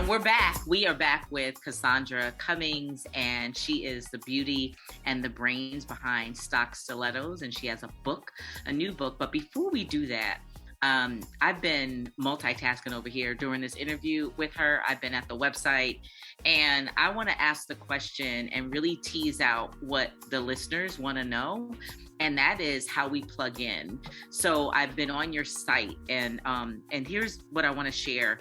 And we're back. We are back with Cassandra Cummings, and she is the beauty and the brains behind Stock Stilettos, and she has a new book. But before we do that, I've been multitasking over here during this interview with her. I've been at the website, and I want to ask the question and really tease out what the listeners want to know, and that is how we plug in. So I've been on your site, and here's what I want to share.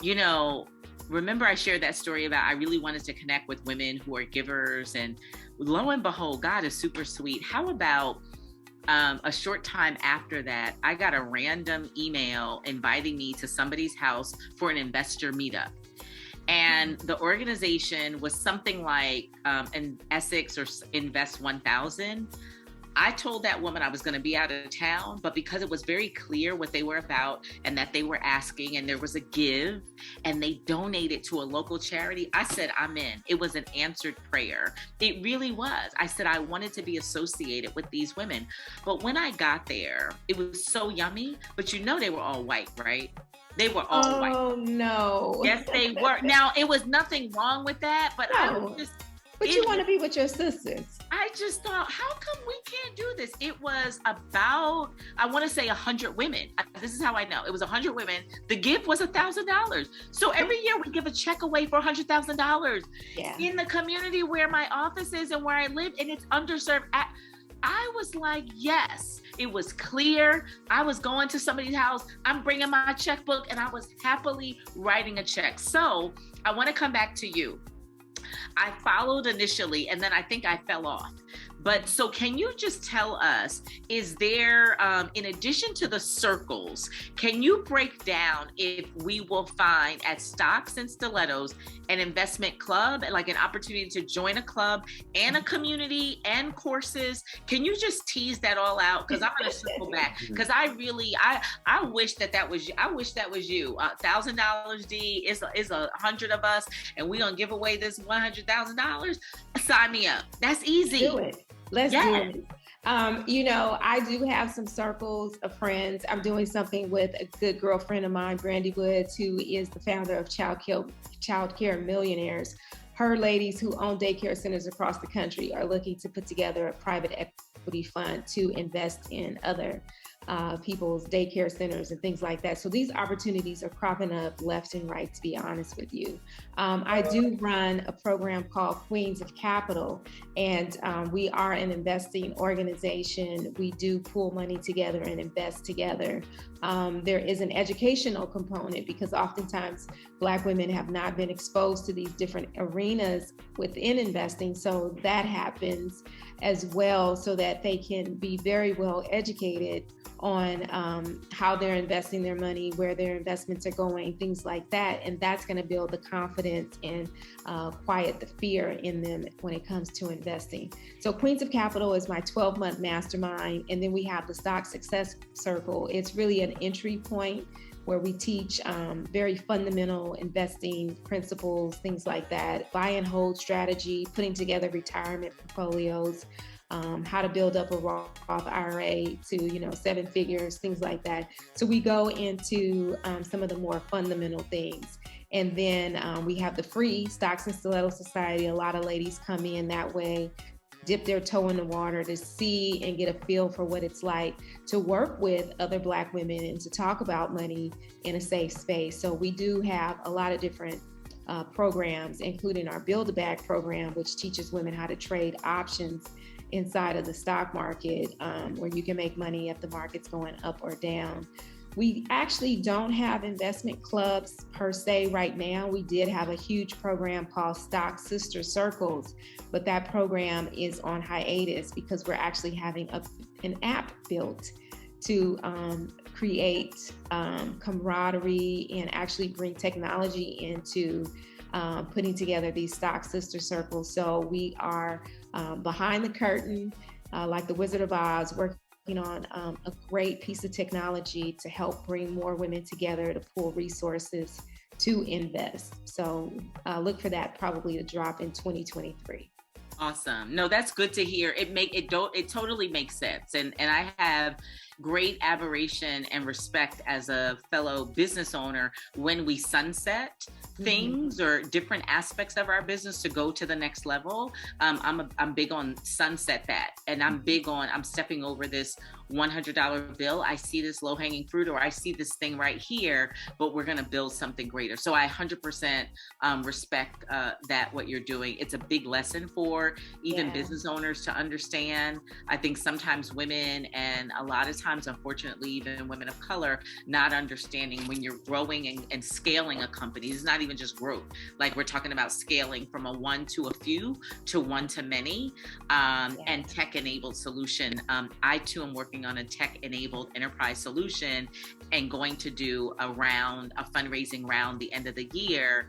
You know, remember I shared that story about I really wanted to connect with women who are givers, and lo and behold, God is super sweet. How about a short time after that, I got a random email inviting me to somebody's house for an investor meetup. And the organization was something like an Essex or Invest 1000. I told that woman I was going to be out of town, but because it was very clear what they were about and that they were asking, and there was a give, and they donated to a local charity, I said, I'm in. It was an answered prayer. It really was. I said, I wanted to be associated with these women. But when I got there, it was so yummy, but you know, they were all white, right? They were all white. Oh, no. Yes, they were. Now, it was nothing wrong with that, but no. But you want to be with your sisters. I just thought, how come we can't do this? It was about, I want to say 100 women. This is how I know. It was 100 women. The gift was $1,000. So every year we give a check away for $100,000 in the community where my office is and where I live, and it's underserved. I was like, yes, it was clear. I was going to somebody's house. I'm bringing my checkbook, and I was happily writing a check. So I want to come back to you. I followed initially, and then I think I fell off. But so can you just tell us, is there, in addition to the circles, can you break down if we will find at Stocks and Stilettos an investment club, like an opportunity to join a club and a community and courses? Can you just tease that all out? Because I'm going to circle back, because I wish that was you. I wish that was you. $1,000 D is 100 of us, and we gonna give away this $100,000. Sign me up. That's easy. Do it. Let's do it. You know, I do have some circles of friends. I'm doing something with a good girlfriend of mine, Brandy Woods, who is the founder of Child Care Millionaires. Her ladies who own daycare centers across the country are looking to put together a private equity fund to invest in other people's daycare centers and things like that. So these opportunities are cropping up left and right, to be honest with you. I do run a program called Queens of Capital, and we are an investing organization. We do pool money together and invest together. There is an educational component, because oftentimes Black women have not been exposed to these different arenas within investing. So that happens as well, so that they can be very well educated on how they're investing their money, where their investments are going, things like that. And that's going to build the confidence and quiet the fear in them when it comes to investing. So Queens of Capital is my 12-month mastermind. And then we have the Stock Success Circle. It's really an entry point where we teach very fundamental investing principles, things like that, buy and hold strategy, putting together retirement portfolios, how to build up a Roth IRA to, 7 figures, things like that. So we go into some of the more fundamental things. And then we have the free Stocks and Stiletto Society. A lot of ladies come in that way, dip their toe in the water to see and get a feel for what it's like to work with other Black women and to talk about money in a safe space. So we do have a lot of different programs, including our Build a Bag program, which teaches women how to trade options inside of the stock market, where you can make money if the market's going up or down. We actually don't have investment clubs per se right now. We did have a huge program called Stock Sister Circles, but that program is on hiatus because we're actually having an app built to create camaraderie and actually bring technology into putting together these Stock Sister Circles. So we are behind the curtain, like the Wizard of Oz, working on a great piece of technology to help bring more women together to pool resources to invest. So look for that probably to drop in 2023. Awesome. No, that's good to hear. It totally makes sense. And I have great admiration and respect as a fellow business owner when we sunset things or different aspects of our business to go to the next level. I'm big on sunset that, and I'm big on I'm stepping over this $100 bill. I see this low hanging fruit, or I see this thing right here, but we're going to build something greater. So I 100% respect that what you're doing. It's a big lesson for even business owners to understand. I think sometimes women, and a lot of times, unfortunately, even women of color, not understanding when you're growing and scaling a company. It's not even just growth. Like we're talking about scaling from a one to a few to one to many, and tech-enabled solution. I too am working on a tech-enabled enterprise solution and going to do a fundraising round the end of the year.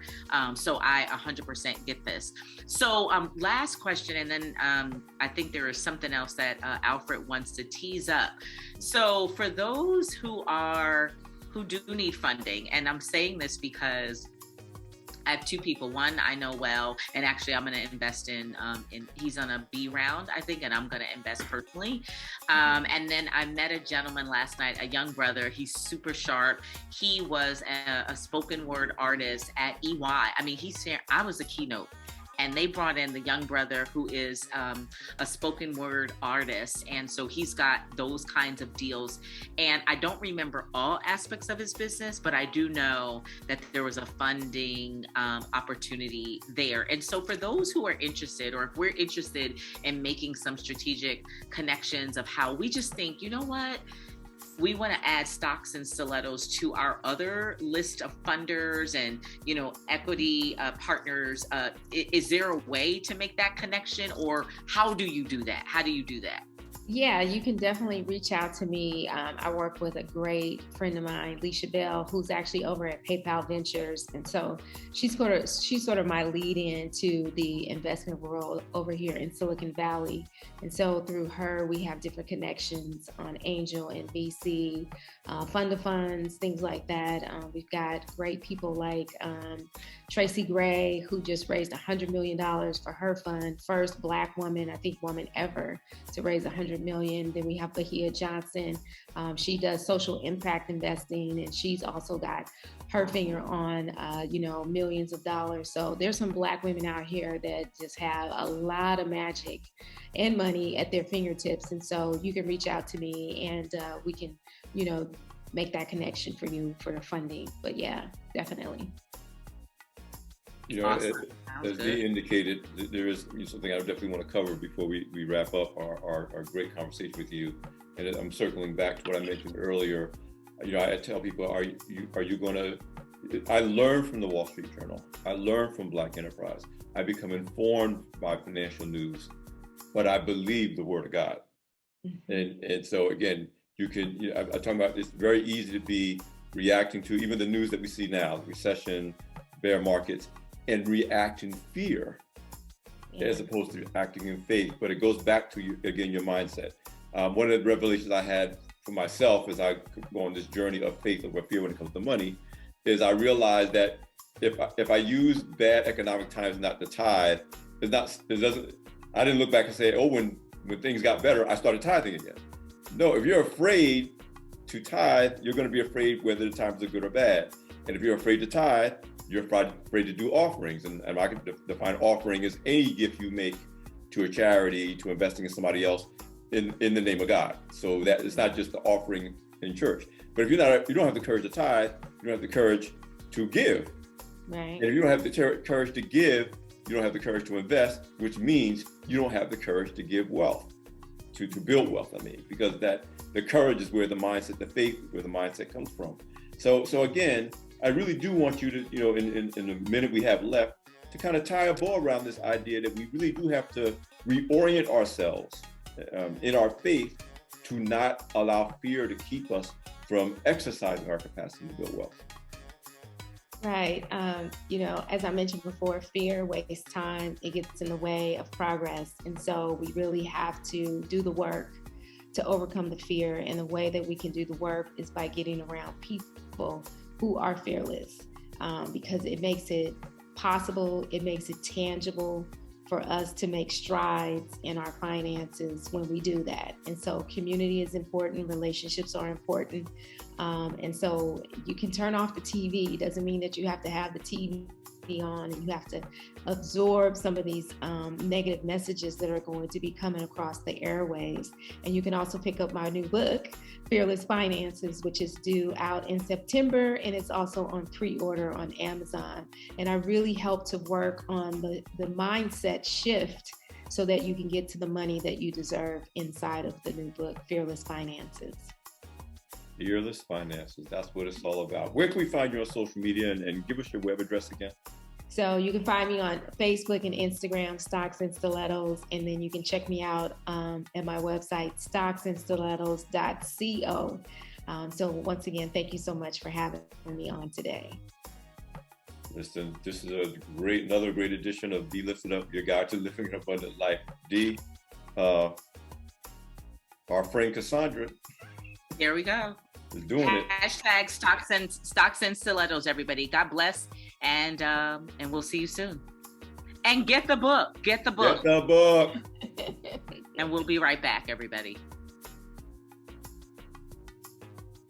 So I 100% get this. So last question, and then I think there is something else that Alfred wants to tease up. So for those who do need funding, and I'm saying this because I have two people. One I know well, and actually I'm going to invest in he's on a B round, I think, and I'm going to invest personally. And then I met a gentleman last night, a young brother. He's super sharp. He was a spoken word artist at EY. I mean, I was a keynote. And they brought in the young brother who is a spoken word artist. And so he's got those kinds of deals. And I don't remember all aspects of his business, but I do know that there was a funding opportunity there. And so for those who are interested, or if we're interested in making some strategic connections of how we just think, you know what? We want to add stocks and stilettos to our other list of funders and, equity partners. Is there a way to make that connection, or how do you do that? Yeah, you can definitely reach out to me. I work with a great friend of mine, Leisha Bell, who's actually over at PayPal Ventures. And so she's sort of my lead in to the investment world over here in Silicon Valley. And so through her, we have different connections on angel and VC, fund of funds, things like that. We've got great people like Tracy Gray, who just raised $100 million for her fund, first Black woman, I think woman ever, to raise $100 million. Then we have Bahia Johnson. She does social impact investing, and she's also got her finger on, millions of dollars. So there's some Black women out here that just have a lot of magic and money at their fingertips. And so you can reach out to me, and we can, make that connection for you for the funding. But yeah, definitely. Awesome. As Dee indicated, there is something I definitely want to cover before we wrap up our great conversation with you. And I'm circling back to what I mentioned earlier. I tell people, are you going to? I learned from the Wall Street Journal. I learned from Black Enterprise. I become informed by financial news, but I believe the Word of God. And so again, you can. I'm talking about. It's very easy to be reacting to even the news that we see now, recession, bear markets, and react in fear as opposed to acting in faith. But it goes back to your mindset. One of the revelations I had for myself as I go on this journey of faith over fear when it comes to money is I realized that if I use bad economic times not to tithe, I didn't look back and say, oh, when things got better, I started tithing again. No, if you're afraid to tithe, you're going to be afraid whether the times are good or bad. And if you're afraid to tithe, you're afraid to do offerings. And I can define offering as any gift you make to a charity, to investing in somebody else in the name of God. So that it's not just the offering in church. But if you don't have the courage to tithe, you don't have the courage to give. Right. And if you don't have the courage to give, you don't have the courage to invest, which means you don't have the courage to give wealth, to build wealth, because the courage is where the mindset, the faith, where the mindset comes from. So again, I really do want you to, in the minute we have left, to kind of tie a bow around this idea that we really do have to reorient ourselves in our faith to not allow fear to keep us from exercising our capacity to build wealth. Right. As I mentioned before, fear wastes time. It gets in the way of progress. And so we really have to do the work to overcome the fear. And the way that we can do the work is by getting around people who are fearless, because it makes it possible, it makes it tangible for us to make strides in our finances when we do that. And so community is important, relationships are important. And so you can turn off the TV. It doesn't mean that you have to have the TV on, and you have to absorb some of these negative messages that are going to be coming across the airwaves. And you can also pick up my new book, Fearless Finances, which is due out in September, and it's also on pre-order on Amazon. And I really help to work on the mindset shift so that you can get to the money that you deserve inside of the new book, Fearless Finances. Fearless Finances, that's what it's all about. Where can we find you on social media, and give us your web address again? So you can find me on Facebook and Instagram, Stocks and Stilettos, and then you can check me out at my website, stocksandstilettos.co. So once again, thank you so much for having me on today. Listen, this is another great edition of Be Lifted Up, your guide to living an abundant life. D, our friend Cassandra. Here we go. Is doing it. Hashtag stocks and stilettos, everybody. God bless, and we'll see you soon. And get the book. Get the book. Get the book. And we'll be right back, everybody.